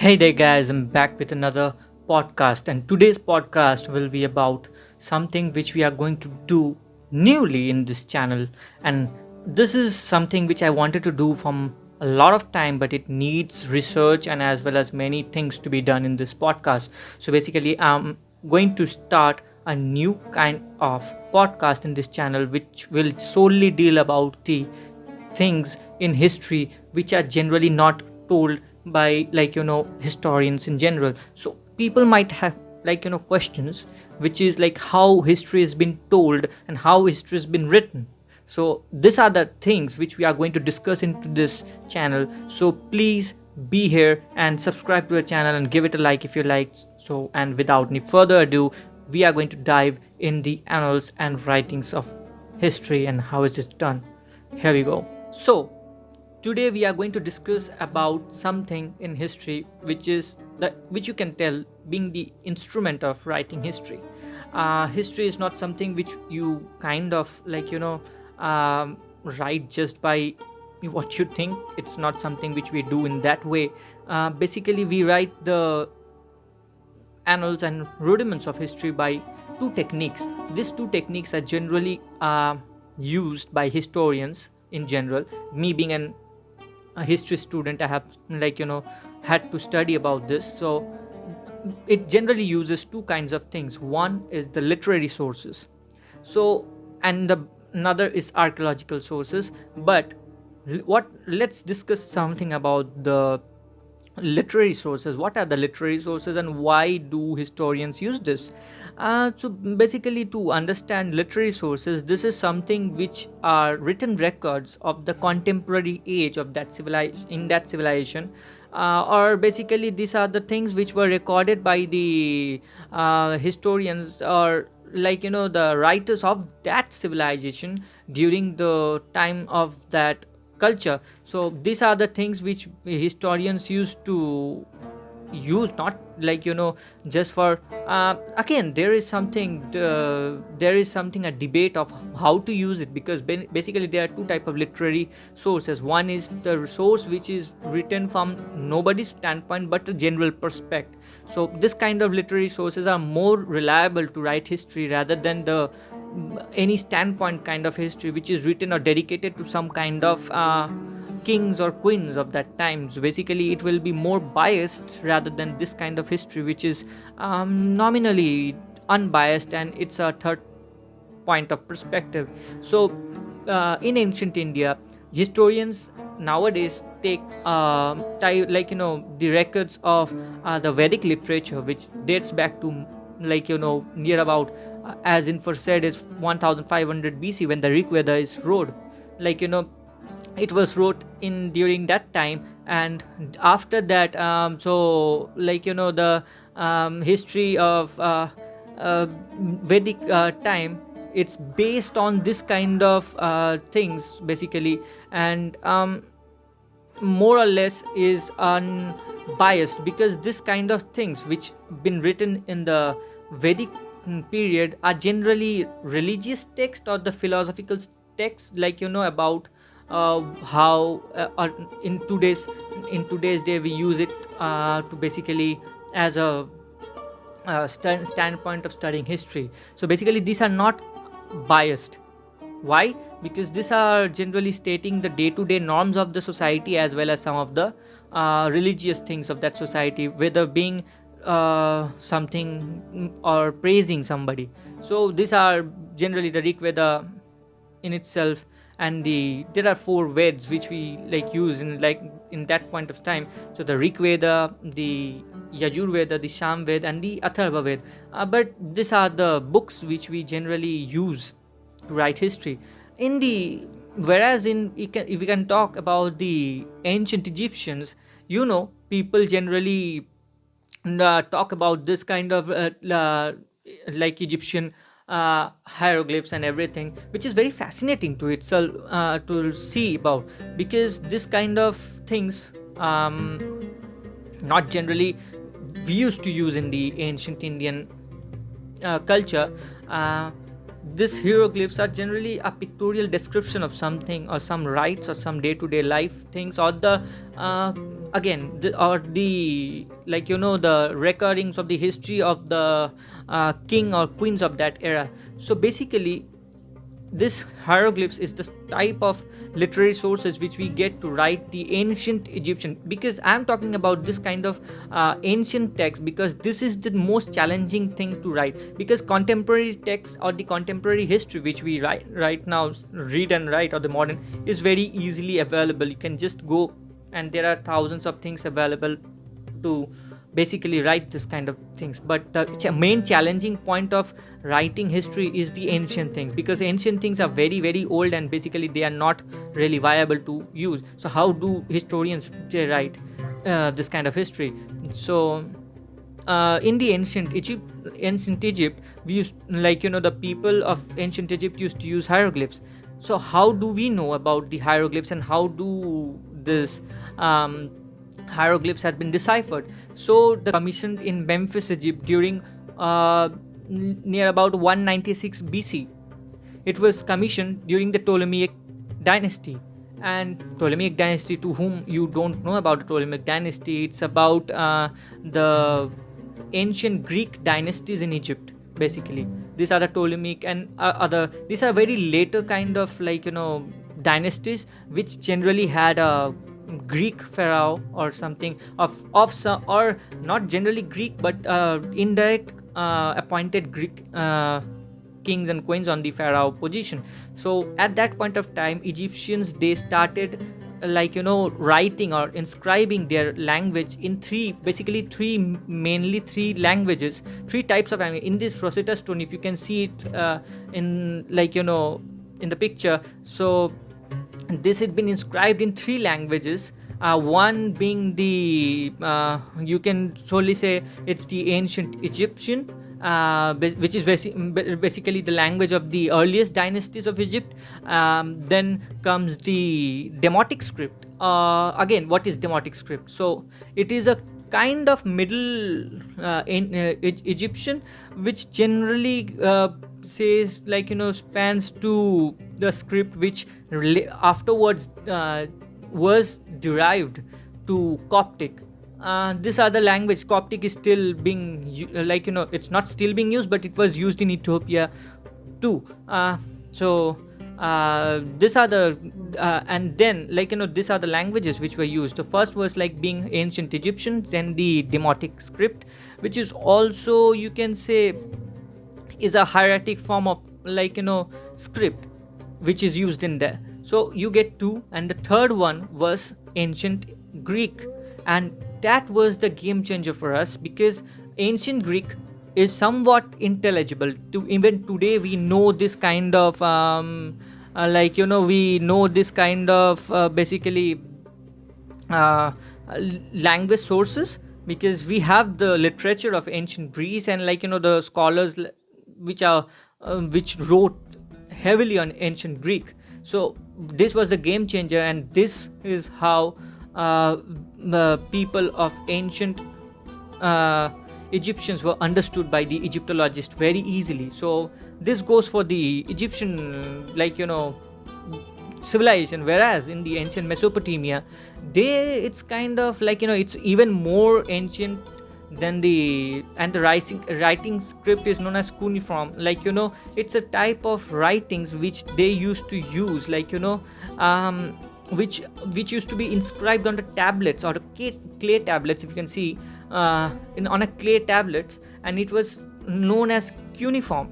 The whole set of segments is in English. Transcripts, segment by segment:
Hey there, guys, I'm back with another podcast, and today's podcast will be about something which we are going to do newly in this channel. And this is something which I wanted to do from a lot of time, but it needs research and as well as many things to be done in this podcast. So, basically, I'm going to start a new kind of podcast in this channel which will solely deal about the things in history which are generally not told by historians in general. So people might have questions which is like how history has been told and how history has been written. So these are the things which we are going to discuss into this channel. So please be here and subscribe to the channel and give it a like if you like. So, and without any further ado, we are going to dive in the annals and writings of history and how is it done. Here we go. So today we are going to discuss about something in history which you can tell being the instrument of writing history. History is not something which you kind of write just by what you think. It's not something which we do in that way. Basically, we write the annals and rudiments of history by two techniques. These two techniques are generally used by historians in general. Me being a history student, I have had to study about this. So it generally uses two kinds of things. One is the literary sources, so and the another is archaeological sources. But let's discuss something about the literary sources. What are the literary sources and why do historians use this? So basically, to understand literary sources, this is something which are written records of the contemporary age of that civilization, or basically these are the things which were recorded by the historians, or the writers of that civilization during the time of that culture. So these are the things which historians used to use, not just for again there is something a debate of how to use it, because basically there are two type of literary sources. One is the source which is written from nobody's standpoint but a general perspective. So this kind of literary sources are more reliable to write history rather than the any standpoint kind of history which is written or dedicated to some kind of kings or queens of that time. So basically it will be more biased rather than this kind of history which is nominally unbiased, and it's a third point of perspective. So in ancient India, historians nowadays take the records of the Vedic literature, which dates back to near about as Infor said is 1500 BC, when the Rig Veda is wrote. It was wrote in during that time, and after that the history of Vedic time, it's based on this kind of things basically, and more or less is unbiased, because this kind of things which been written in the Vedic period are generally religious text or the philosophical text, about how in today's day we use it to basically as a standpoint of studying history. So basically these are not biased. Why? Because these are generally stating the day-to-day norms of the society as well as some of the religious things of that society, whether being something or praising somebody. So these are generally the Rig Veda in itself, and there are four Veds which we use in that point of time. So the Rig Veda, the Yajur Veda, the Sham Veda, and the Atharva Veda. But these are the books which we generally use to write history. Whereas if we can talk about the ancient Egyptians, people generally talk about this kind of Egyptian hieroglyphs and everything, which is very fascinating to itself to see about, because this kind of things not generally we used to use in the ancient Indian culture. these hieroglyphs are generally a pictorial description of something, or some rites, or some day-to-day life things, or the again or the, like, the recordings of the history of the king or queens of that era. So basically, this hieroglyphs is the type of literary sources which we get to write the ancient Egyptian, because I'm talking about this kind of ancient text because this is the most challenging thing to write, because contemporary text or the contemporary history which we write right now, read and write, or the modern, is very easily available. You can just go, and there are thousands of things available to basically write this kind of things. But the main challenging point of writing history is the ancient things, because ancient things are very, very old, and basically they are not really viable to use. So how do historians write this kind of history? So in the ancient Egypt, we used, like, the people of ancient Egypt used to use hieroglyphs. So how do we know about the hieroglyphs, and how do this hieroglyphs had been deciphered? So the commissioned in Memphis, Egypt, during near about 196 BC. It was commissioned during the Ptolemaic dynasty. And Ptolemaic dynasty, to whom you don't know about the Ptolemaic dynasty, it's about the ancient Greek dynasties in Egypt. Basically, these are the Ptolemaic and other. These are very later kind of, like, dynasties which generally had a Greek pharaoh or something of some, or not generally Greek, but indirect appointed Greek kings and queens on the pharaoh position. So at that point of time, Egyptians, they started writing or inscribing their language in mainly three languages, three types of language. In this Rosetta Stone, if you can see it in the picture, so this had been inscribed in three languages, one being the you can solely say it's the ancient Egyptian, which is basically the language of the earliest dynasties of Egypt. Then comes the Demotic script. Again, what is Demotic script? So it is a kind of middle Egyptian, which generally says, spans to the script which afterwards was derived to Coptic. These are the language. Coptic is still being it's not still being used, but it was used in Ethiopia too. So these are the and then these are the languages which were used. The first was being ancient Egyptian, then the Demotic script, which is also, you can say, is a hieratic form of script which is used in there. So you get two, and the third one was ancient Greek, and that was the game changer for us, because ancient Greek is somewhat intelligible to even today. We know this kind of we know this kind of basically language sources, because we have the literature of ancient Greece, and the scholars which wrote heavily on ancient Greek. So this was a game changer, and this is how the people of ancient Egyptians were understood by the Egyptologists very easily. So this goes for the Egyptian civilization, whereas in the ancient Mesopotamia, it's kind of it's even more ancient than the writing script is known as cuneiform. It's a type of writings which they used to use, which used to be inscribed on the tablets or the clay tablets, if you can see on a clay tablets, and it was known as cuneiform,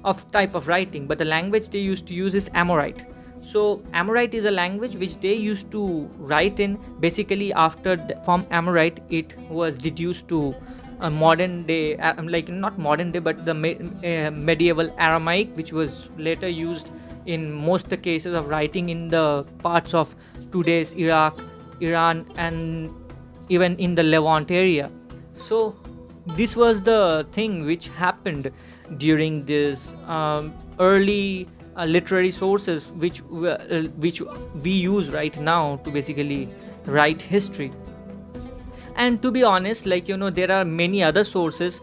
of type of writing. But the language they used to use is Amorite. So Amorite is a language which they used to write in. Basically, from Amorite, it was deduced to a modern day, not modern day, but the medieval Aramaic, which was later used in most the cases of writing in the parts of today's Iraq, Iran, and even in the Levant area. So this was the thing which happened during this early literary sources which we use right now to basically write history. And to be honest, there are many other sources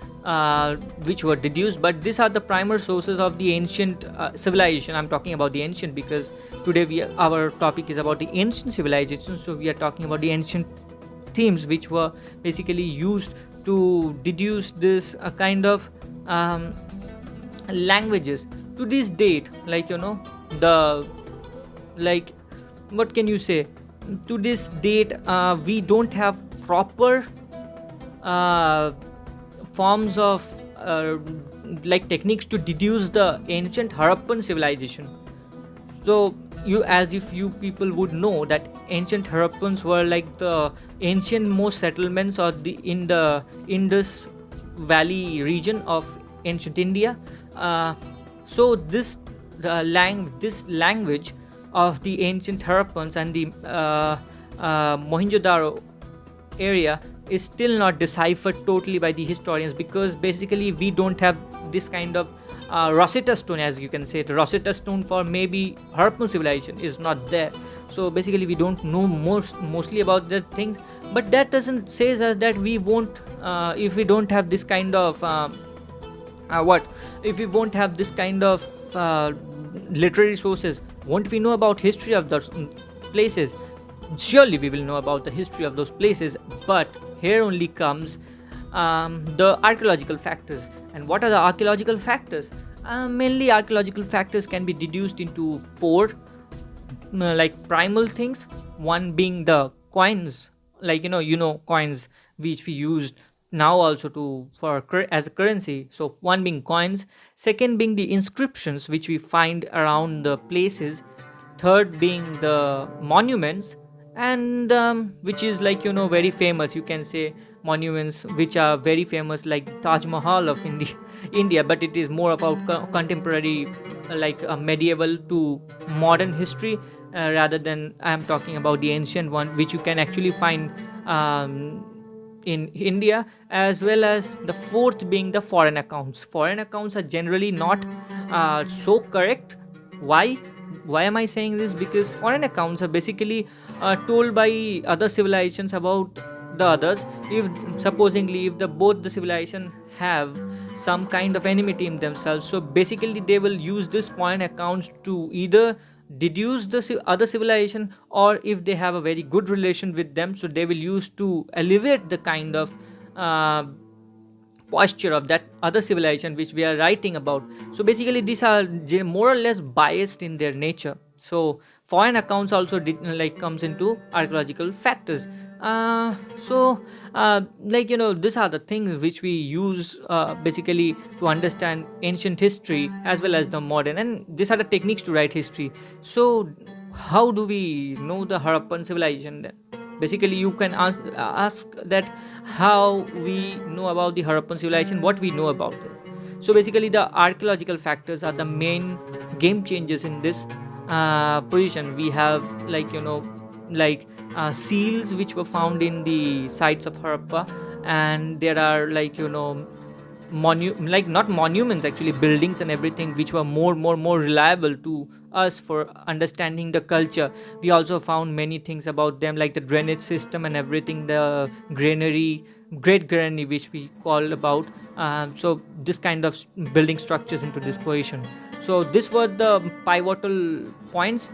which were deduced, but these are the primer sources of the ancient civilization. I'm talking about the ancient because today our topic is about the ancient civilization, so we are talking about the ancient themes which were basically used to deduce this kind of languages to this date. The like what can you say, to this date we don't have proper forms of techniques to deduce the ancient Harappan civilization. So as if you people would know that ancient Harappans were like the ancient most settlements in the Indus Valley region of ancient India. So this language of the ancient Harappans and the Mohenjo-daro area is still not deciphered totally by the historians, because basically we don't have this kind of Rosetta Stone, as you can say. The Rosetta Stone for maybe Harappan civilization is not there. So basically we don't know mostly about the things, but that doesn't say us that we won't if we don't have this kind of if we won't have this kind of literary sources, won't we know about history of those places? Surely we will know about the history of those places, but here only comes the archaeological factors. And what are the archaeological factors? Mainly archaeological factors can be deduced into four primal things. One being the coins, coins which we used now also as a currency. So one being coins, second being the inscriptions which we find around the places, third being the monuments, and which is very famous, you can say, monuments which are very famous, like Taj Mahal of India, but it is more about contemporary, medieval to modern history, rather than I am talking about the ancient one, which you can actually find in India. As well as the fourth being the foreign accounts. Foreign accounts are generally not so correct. Why am I saying this? Because foreign accounts are basically told by other civilizations about the others. If both the civilization have some kind of enmity in themselves, so basically they will use this foreign accounts to either deduce the other civilization, or if they have a very good relation with them, so they will use to elevate the kind of posture of that other civilization which we are writing about. So basically these are more or less biased in their nature. So foreign accounts also comes into archaeological factors. These are the things which we use basically to understand ancient history as well as the modern, and these are the techniques to write history. So how do we know the Harappan civilization then? Basically you can ask that how we know about the Harappan civilization, what we know about it. So basically the archaeological factors are the main game changers in this position. We have seals which were found in the sites of Harappa, and there are not monuments, actually buildings and everything, which were more reliable to us for understanding the culture. We also found many things about them, like the drainage system and everything, the great granary which we call about. So this kind of building structures into this position. So these were the pivotal points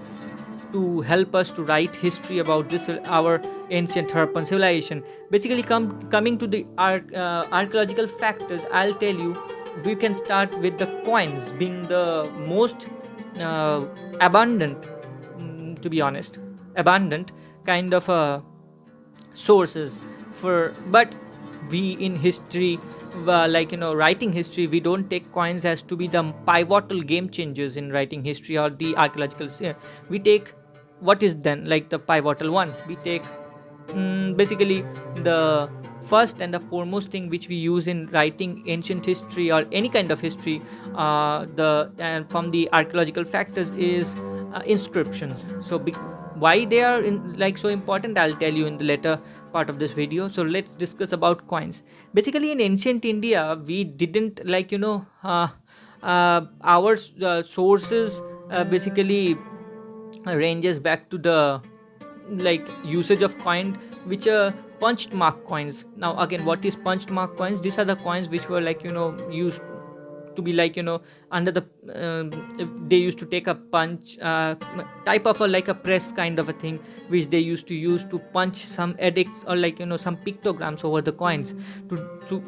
to help us to write history about our ancient Harappan civilization. Basically coming to the archaeological factors, I'll tell you, we can start with the coins being the most abundant, to be honest, abundant kind of sources but we in history, writing history, we don't take coins as to be the pivotal game changers in writing history or the archaeological. We take what is then the pivotal one. We take basically the first and the foremost thing which we use in writing ancient history or any kind of history, from the archaeological factors, is inscriptions. So why they are so important, I'll tell you in the later part of this video. So let's discuss about coins. Basically in ancient India, we didn't our sources basically ranges back to the usage of coin, which punched mark coins. Now again, what is punched mark coins? These are the coins which were used to be under the they used to take a punch, type of a press kind of a thing, which they used to use to punch some edicts or some pictograms over the coins to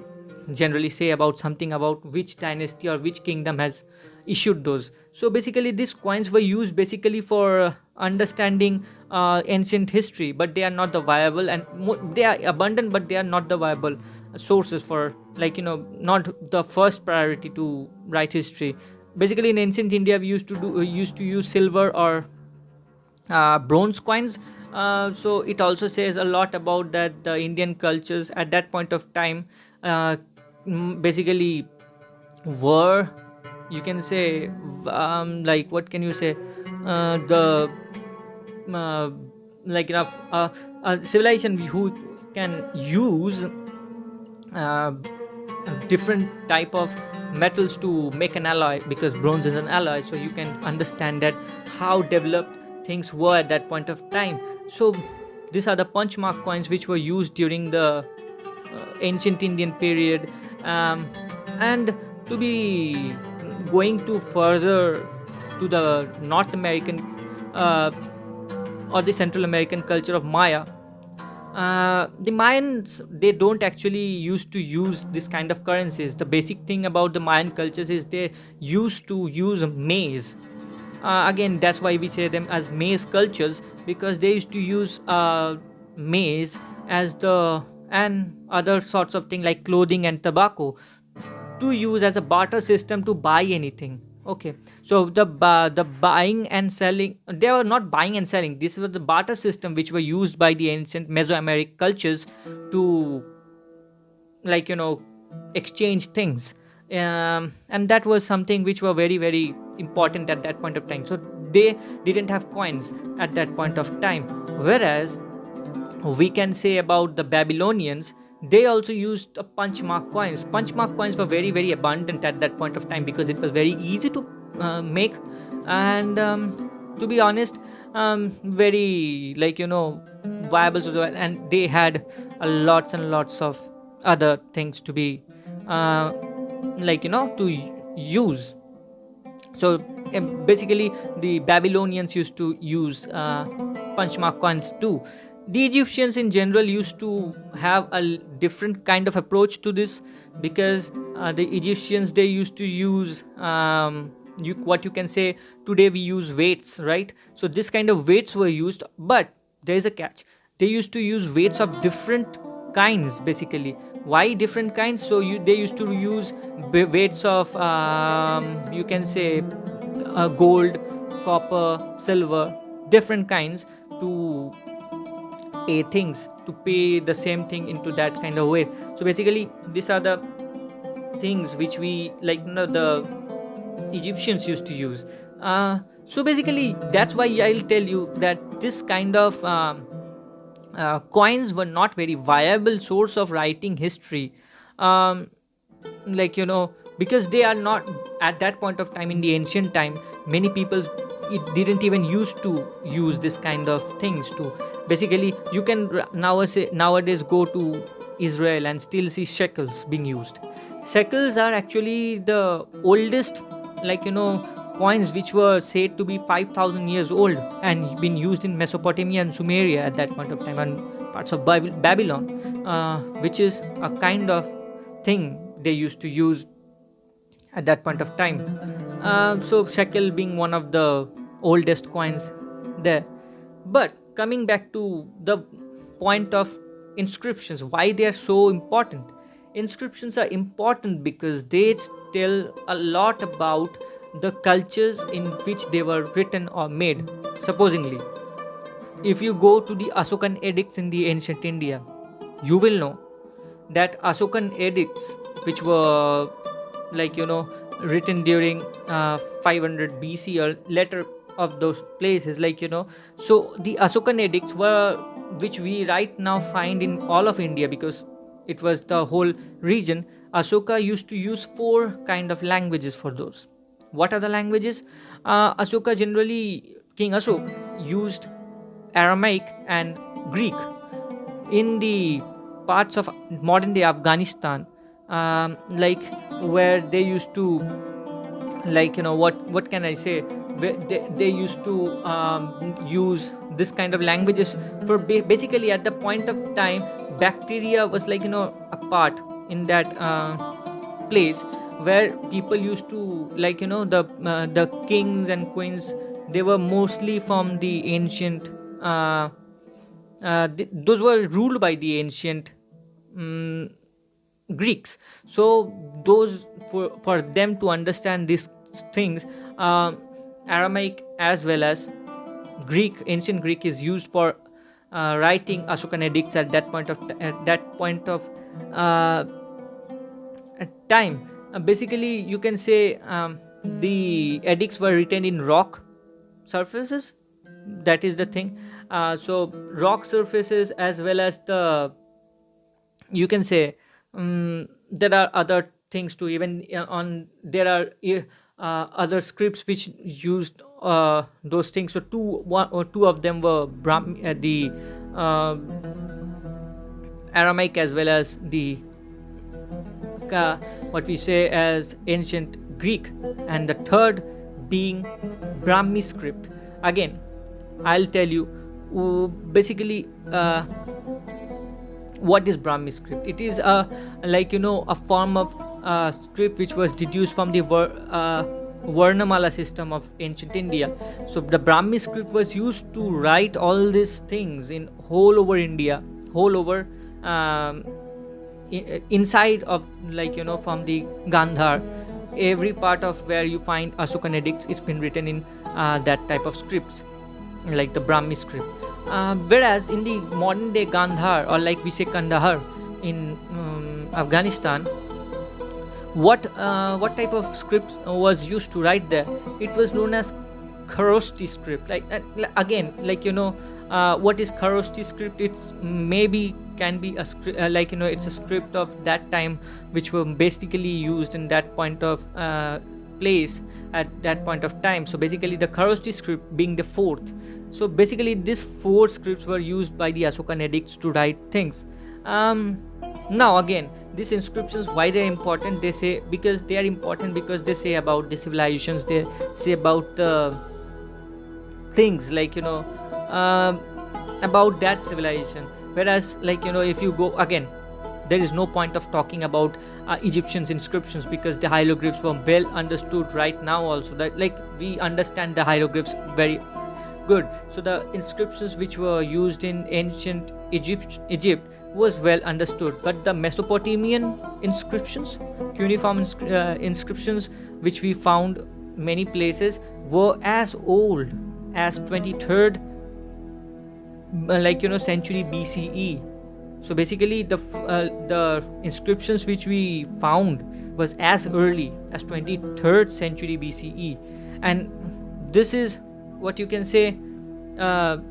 generally say about something about which dynasty or which kingdom has issued those. So basically these coins were used basically for understanding ancient history, but they are not the viable, and they are abundant, but they are not the viable sources for not the first priority to write history. Basically in ancient India we used to use silver or bronze coins. So it also says a lot about that the Indian cultures at that point of time basically were, you can say, what can you say, the civilization who can use different type of metals to make an alloy, because bronze is an alloy. So you can understand that how developed things were at that point of time. So these are the punch mark coins which were used during the ancient Indian period. And to be going to further to the North American or the Central American culture of Maya, the Mayans, they don't actually used to use this kind of currencies. The basic thing about the Mayan cultures is they used to use maize. Again, that's why we say them as maize cultures, because they used to use maize as the and other sorts of thing like clothing and tobacco to use as a barter system to buy anything. Okay, so the buying and selling, they were not buying and selling, this was the barter system which were used by the ancient Mesoamerican cultures to exchange things. And that was something which were very very important at that point of time. So they didn't have coins at that point of time. Whereas we can say about the Babylonians, they also used punch mark coins. Punch mark coins were very very abundant at that point of time because it was very easy to make, and to be honest, very viable as well, and they had lots and lots of other things to be to use. So basically the Babylonians used to use punch mark coins too. The Egyptians in general used to have a different kind of approach to this, because the Egyptians, they used to use what you can say today we use weights, right? So this kind of weights were used, but there is a catch. They used to use weights of different kinds. Basically, why different kinds? So they used to use weights of you can say gold, copper, silver, different kinds to pay things, to pay the same thing into that kind of way. So basically these are the things which we the Egyptians used to use. So basically that's why I'll tell you that this kind of coins were not very viable source of writing history, because they are not at that point of time. In the ancient time, many people, it didn't even used to use this kind of things to basically. You can nowadays go to Israel and still see shekels being used. Shekels are actually the oldest coins which were said to be 5,000 years old and been used in Mesopotamia and Sumeria at that point of time, and parts of Babylon, which is a kind of thing they used to use at that point of time. So shekel being one of the oldest coins there. But coming back to the point of inscriptions, why they are so important. Inscriptions are important because they tell a lot about the cultures in which they were written or made. Supposingly, if you go to the Asokan edicts in the ancient India, you will know that Asokan edicts, which were written during 500 BC or later of those places, so the Asokan edicts were, which we right now find in all of India, because it was the whole region. Asoka used to use 4 kind of languages for those. What are the languages? Asoka generally, King Asok used Aramaic and Greek. in the parts of modern day Afghanistan, like where they used to, like what can I say, where they used to use this kind of languages for basically at the point of time bacteria was like a part in that place where people used to, like the kings and queens, they were mostly from the ancient those were ruled by the ancient um, Greeks. So those, for them to understand these things, Aramaic as well as Greek, ancient Greek, is used for writing Ashokan edicts at that point of uh, time. Basically, you can say the edicts were written in rock surfaces. That is the thing. So rock surfaces, as well as the, you can say, there are other things too. Even on there are other scripts which used those things. So one or two of them were the uh, Aramaic as well as the what we say as ancient Greek, and the third being Brahmi script. Again, I'll tell you basically what is Brahmi script. It is a form of script which was deduced from the Varnamala system of ancient India. So the Brahmi script was used to write all these things in whole over India, whole over inside of, from the Gandhar, every part of where you find Ashokan edicts, it's been written in that type of scripts, like the Brahmi script. Whereas in the modern day Gandhar, or like we say Kandahar in Afghanistan, what type of script was used to write there? It was known as Kharoshti script. Again, what is Kharoshti script? It's maybe can be a script, it's a script of that time which were basically used in that point of place at that point of time. So basically the Kharoshti script being the fourth. So basically these four scripts were used by the Ashokan edicts to write things. Now again, these inscriptions, why they're important? They say because they are important because they say about the civilizations, they say about the things about that civilization. Whereas if you go again, there is no point of talking about Egyptians inscriptions, because the hieroglyphs were well understood right now also, that we understand the hieroglyphs very good. So the inscriptions which were used in ancient Egypt was well understood, but the Mesopotamian inscriptions, cuneiform inscriptions which we found many places, were as old as 23rd century BCE. So basically the inscriptions which we found was as early as 23rd century BCE. And this is what you can say, to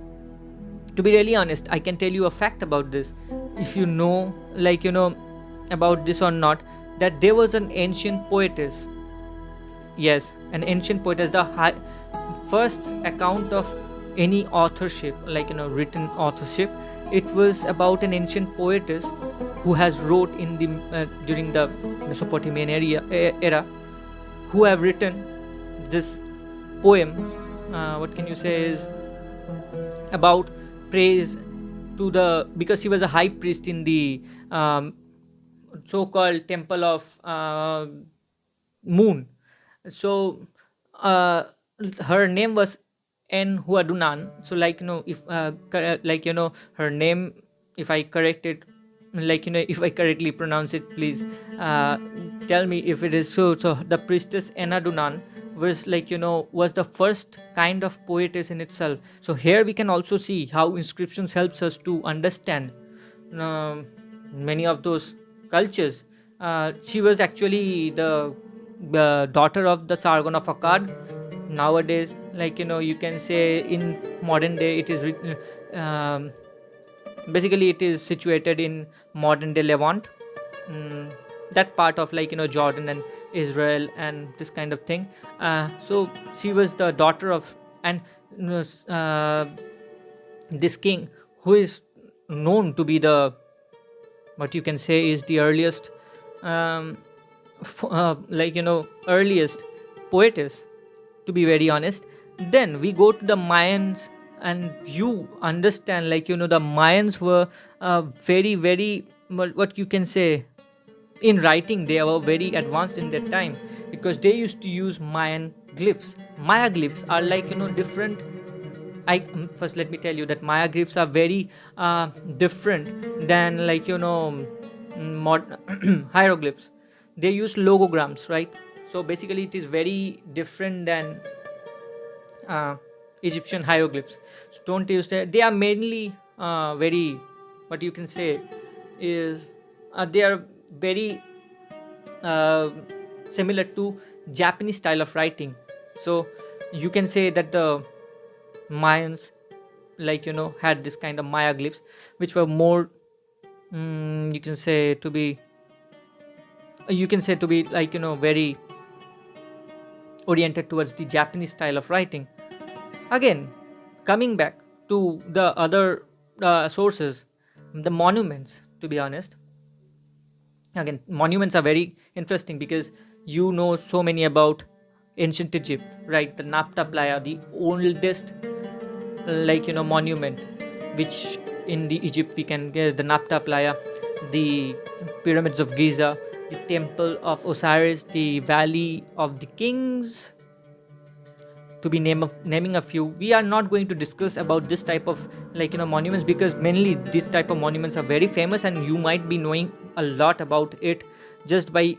be really honest, I can tell you a fact about this, if you know about this or not, that there was an ancient poetess. Yes, an ancient poetess, the first account of any authorship, written authorship. It was about an ancient poetess who has wrote in the during the Mesopotamian era, who have written this poem. What can you say is about praise to the, because he was a high priest in the so-called temple of moon. So her name was Enhuadunan. So if her name, if I correct it, if I correctly pronounce it, please tell me if it is so. So the priestess Enadunan was was the first kind of poetess in itself. So here we can also see how inscriptions helps us to understand many of those cultures. She was actually the daughter of the Sargon of Akkad. Nowadays, you can say in modern day, it is basically it is situated in modern day Levant, that part of Jordan and Israel and this kind of thing. So she was the daughter of, and this king who is known to be the, what you can say, is the earliest, um, earliest poetess, to be very honest. Then we go to the Mayans, and you understand, the Mayans were very, very, well, what you can say, in writing they were very advanced in that time, because they used to use Mayan glyphs. Maya glyphs are different. First let me tell you that Maya glyphs are very different than hieroglyphs. They use logograms, right? So basically it is very different than uh, Egyptian hieroglyphs. So don't use that. They are mainly very, what you can say, is they are very uh, similar to Japanese style of writing. So you can say that the Mayans, had this kind of Maya glyphs, which were more, you can say to be, very oriented towards the Japanese style of writing. Again, coming back to the other sources, the monuments, to be honest. Again, monuments are very interesting because you know so many about ancient Egypt, right? The Napta Playa, the oldest monument, which in the Egypt we can get the Napta Playa, the pyramids of Giza, the temple of Osiris, the valley of the kings, to be naming a few. We are not going to discuss about this type of monuments, because mainly this type of monuments are very famous, and you might be knowing a lot about it just by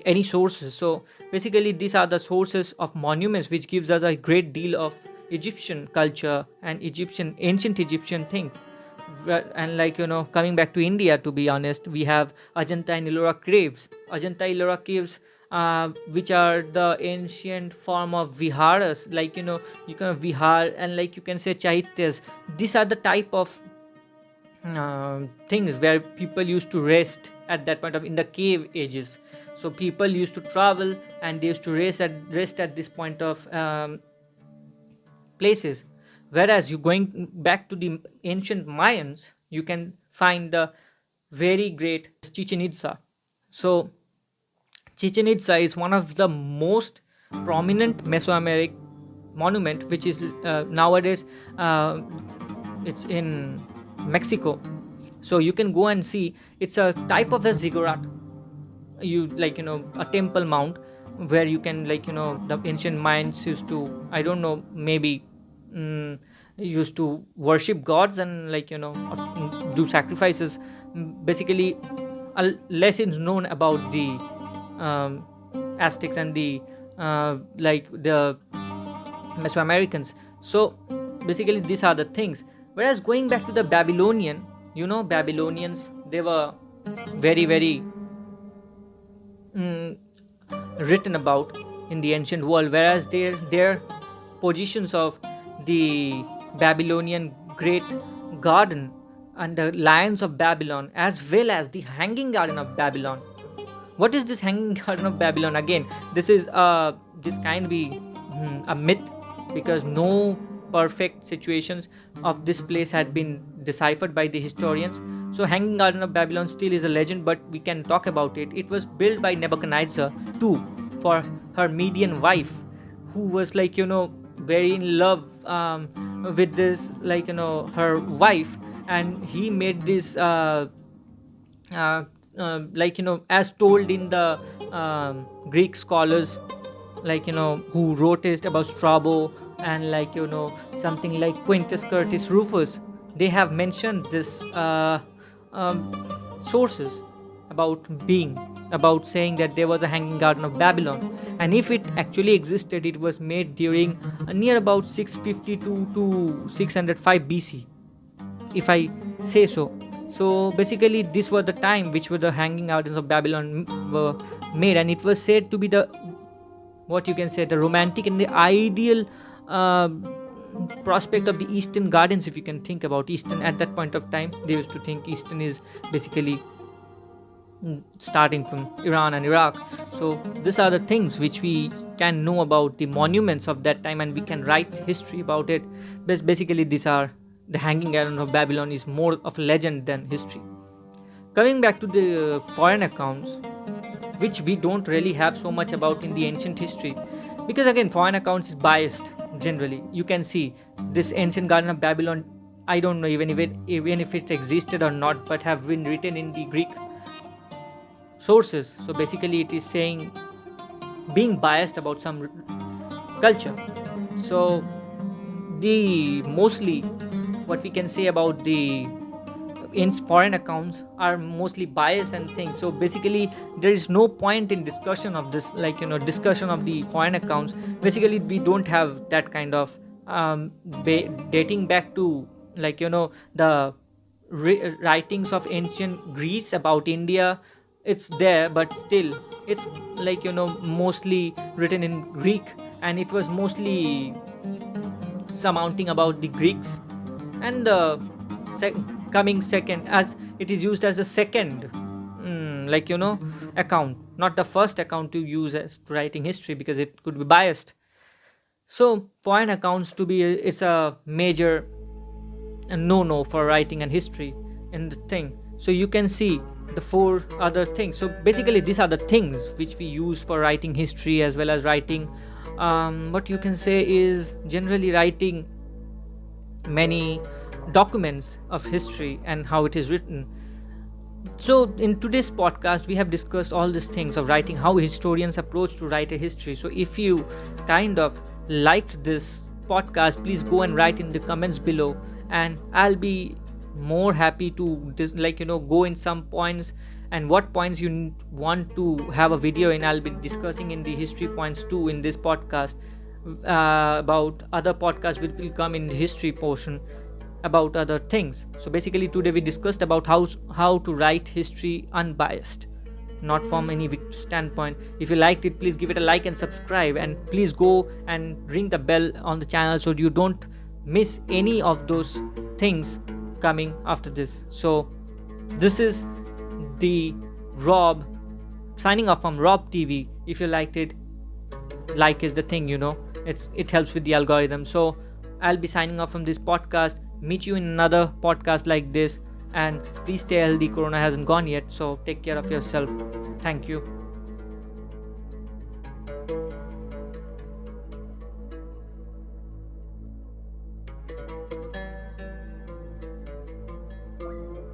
any sources. So basically these are the sources of monuments which gives us a great deal of Egyptian culture and ancient Egyptian things. And coming back to India, to be honest, we have Ajanta and Ellora caves. Ajanta Ellora caves, which are the ancient form of viharas, you can vihar, and you can say chaityas. These are the type of things where people used to rest at that point of in the cave ages. So people used to travel and they used to rest at this point of places. Whereas you going back to the ancient Mayans, you can find the very great Chichen Itza. So Chichen Itza is one of the most prominent Mesoamerican monument, which is nowadays it's in Mexico. So you can go and see. It's a type of a ziggurat. A temple mount where you can the ancient Mayans used to, I don't know, maybe used to worship gods and do sacrifices. Basically less is known about the Aztecs and the the Mesoamericans. So basically these are the things. Whereas going back to the Babylonian, Babylonians, they were very, very written about in the ancient world. Whereas their positions of the Babylonian Great Garden and the Lions of Babylon, as well as the Hanging Garden of Babylon. What is this Hanging Garden of Babylon? Again, this is this kind of be a myth, because no perfect situations of this place had been deciphered by the historians. So Hanging Garden of Babylon still is a legend, but we can talk about it. It was built by Nebuchadnezzar too for her Median wife, who was very in love with this her wife, and he made this as told in the Greek scholars who wrote it about Strabo, and something like Quintus Curtius Rufus. They have mentioned this sources about saying that there was a Hanging Garden of Babylon, and if it actually existed, it was made during near about 652 to 605 BC, if I say so. So basically this was the time which were the Hanging Gardens of Babylon were made, and it was said to be the, what you can say, the romantic and the ideal prospect of the Eastern Gardens. If you can think about Eastern at that point of time, they used to think Eastern is basically starting from Iran and Iraq. So these are the things which we can know about the monuments of that time, and we can write history about it. But basically these are the hanging iron of Babylon is more of a legend than history. Coming back to the foreign accounts, which we don't really have so much about in the ancient history, because again, foreign accounts is biased generally. You can see this ancient Garden of Babylon, I don't know even if it existed or not, but have been written in the Greek sources. So basically it is saying being biased about some culture. So the mostly what we can say about the in foreign accounts are mostly biased and things. So basically there is no point in discussion of this, discussion of the foreign accounts. Basically we don't have that kind of dating back to the writings of ancient Greece about India. It's there, but still it's mostly written in Greek, and it was mostly surmounting about the Greeks. And the coming second, as it is used as a second account, not the first account to use as to writing history, because it could be biased. So foreign accounts it's a major no for writing and history in the thing. So you can see the 4 other things. So basically these are the things which we use for writing history, as well as writing what you can say is generally writing many documents of history and how it is written. So in today's podcast we have discussed all these things of writing, how historians approach to write a history. So if you kind of liked this podcast, please go and write in the comments below, and I'll be more happy to go in some points, and what points you want to have a video in, I'll be discussing in the history points too in this podcast. About other podcasts which will come in the history portion about other things. So basically today we discussed about how to write history unbiased, not from any standpoint. If you liked it, please give it a like and subscribe, and please go and ring the bell on the channel so you don't miss any of those things coming after this. So this is the Rob signing off from Rob TV. If you liked it, like is the thing, it helps with the algorithm. So I'll be signing off from this podcast. Meet you in another podcast like this, and please stay healthy. Corona hasn't gone yet, so take care of yourself. Thank you.